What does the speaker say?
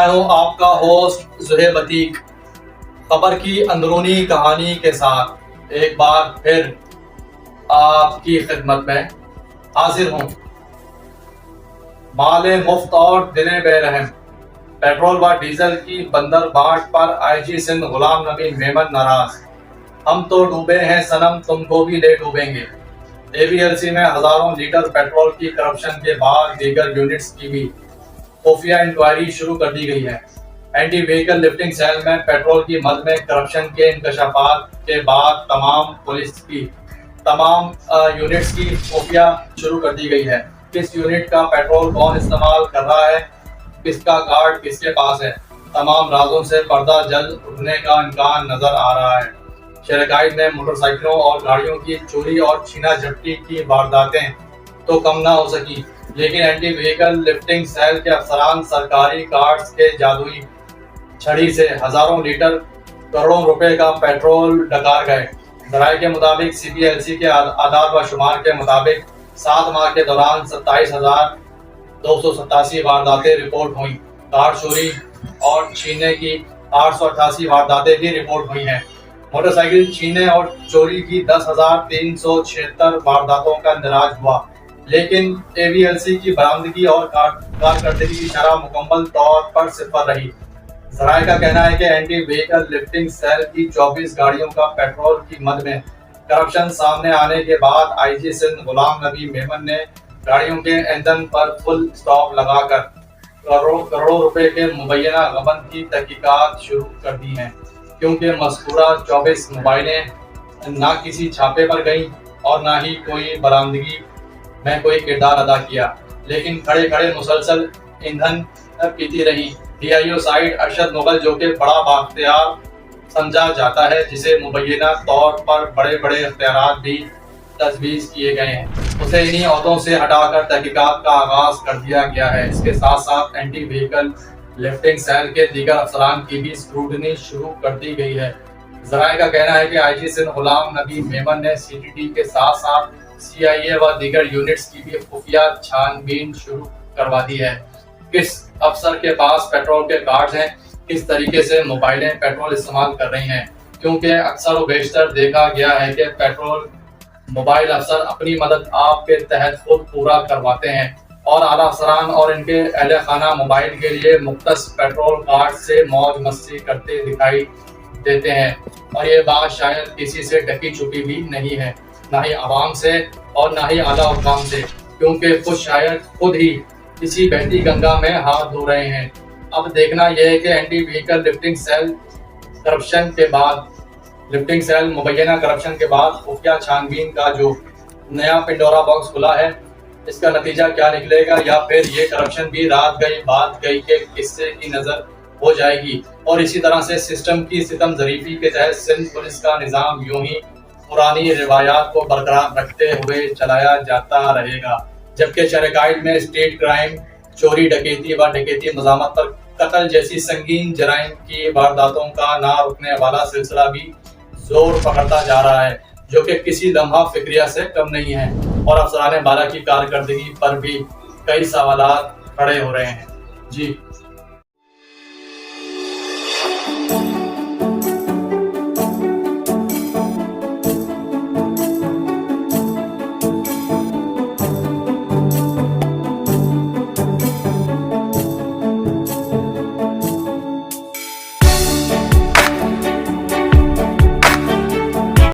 मैं हूं आपका होस्ट ज़ुहैब अतीक। खबर की अंदरूनी कहानी के साथ एक बार फिर आपकी खिदमत में हाजिर हूं। माले मुफ्त और दिले बेरहम, पेट्रोल व डीजल की बंदर बाट पर आईजी सिंध गुलाम नबी मेमन नाराज। हम तो डूबे हैं सनम, तुमको भी ले डूबेंगे। एबीएलसी में हजारों लीटर पेट्रोल की करप्शन के बाद दीगर यूनिट्स की भी खुफिया इंक्वायरी शुरू कर दी गई है। एंटी व्हीकल लिफ्टिंग सेल में पेट्रोल की मद में करप्शन के इंकशाफात के बाद तमाम यूनिट्स की खुफिया शुरू कर दी गई है। किस यूनिट का पेट्रोल कौन इस्तेमाल कर रहा है, किसका कार्ड किसके पास है, तमाम राजों से पर्दा जल उठने का इम्कान नजर आ रहा है। शरकाइत में मोटरसाइकिलों और गाड़ियों की चोरी और छीना झपटी की वारदातें तो कम ना हो सकी, लेकिन एंटी व्हीकल लिफ्टिंग सेल के अफसरान सरकारी कार्ड्स के जादुई छड़ी से हजारों लीटर करोड़ों रुपए का पेट्रोल डकार गए। जराये के मुताबिक सीपीएलसी के आदाद व शुमार के मुताबिक 7 माह के दौरान 27,287 वारदातें रिपोर्ट हुई। कार चोरी और छीनने की 888 वारदातें भी रिपोर्ट हुई हैं। मोटरसाइकिल छीनने और चोरी की 10,376 वारदातों का इंदराज हुआ, लेकिन एबीएलसी की बरामदगी और कारकर्दगी की शरह मुकम्मल तौर पर सिफर रही। जराये का कहना है कि एंटी व्हीकल लिफ्टिंग सेल की 24 गाड़ियों का पेट्रोल की मद में करप्शन सामने आने के बाद आईजी सिंध गुलाम नबी मेमन ने गाड़ियों के ईंधन पर फुल स्टॉप लगाकर करोड़ों रुपए के मुबैना गबन की तहकीकात शुरू कर दी हैं, क्योंकि मज़कूरा 24 मोबाइलें ना किसी छापे पर गईं और ना ही कोई बरामदगी में कोई किरदार अदा किया, लेकिन खड़े खड़े मुसलसल ईंधन पीती रही। डीआईओ साइड अरशद मुगल, जो कि बड़ा बाख्तियार समझा जाता है, जिसे मुबैना तौर पर बड़े बड़े इख्तियारात भी तजवीज़ किए गए हैं, उसे इन्हीं ओहदों से हटाकर तहकीकात का आगाज कर दिया गया है। इसके साथ साथ एंटी व्हीकल लिफ्टिंग सेल के दीगर अफसरान की भी स्क्रूटनी शुरू कर दी गई है। जराये का कहना है कि आईजी सिंध गुलाम नबी मेमन ने सीटीटी के साथ साथ सीआईए व दीगर यूनिट्स की भी खुफिया छानबीन शुरू करवा दी है। किस अफसर के पास पेट्रोल के कार्ड हैं, किस तरीके से मोबाइलें पेट्रोल इस्तेमाल कर रही हैं, क्योंकि अक्सर व बेशतर देखा गया है कि पेट्रोल मोबाइल अफसर अपनी मदद आप के तहत खुद पूरा करवाते हैं और आला अफसरान और इनके अहले खाना मोबाइल के लिए मुख्तस पेट्रोल कार्ड से मौज मस्ती करते दिखाई देते हैं। और ये बात शायद किसी से ढकी छुपी भी नहीं है, ना ही आवाम से और ना ही आला हुकाम से, क्योंकि खुद शायद खुद ही किसी बहती गंगा में हाथ धो रहे हैं। अब देखना यह है कि एंटी व्हीकल लिफ्टिंग सेल मुबैना करप्शन के बाद खुफिया छानबीन का जो नया पिंडोरा बॉक्स खुला है, इसका नतीजा क्या निकलेगा, या फिर ये करप्शन भी रात गई बात गई के किस्से की नजर हो जाएगी और इसी तरह से सिस्टम की सितम ज़रीफी के तहत सिंध पुलिस का निज़ाम यूं ही पुरानी रिवायात को बरकरार रखते हुए चलाया जाता रहेगा, जबकि शरकाइत में स्टेट क्राइम, चोरी डकैती व डकैती मज़ामत पर कत्ल जैसी संगीन जराइम की वारदातों का ना रुकने वाला सिलसिला भी जोर पकड़ता जा रहा है, जो कि किसी लम्हा फिक्रिया से कम नहीं है। और अफसरान बाला की कारकर्दगी पर भी कई सवालात खड़े हो रहे हैं। जी।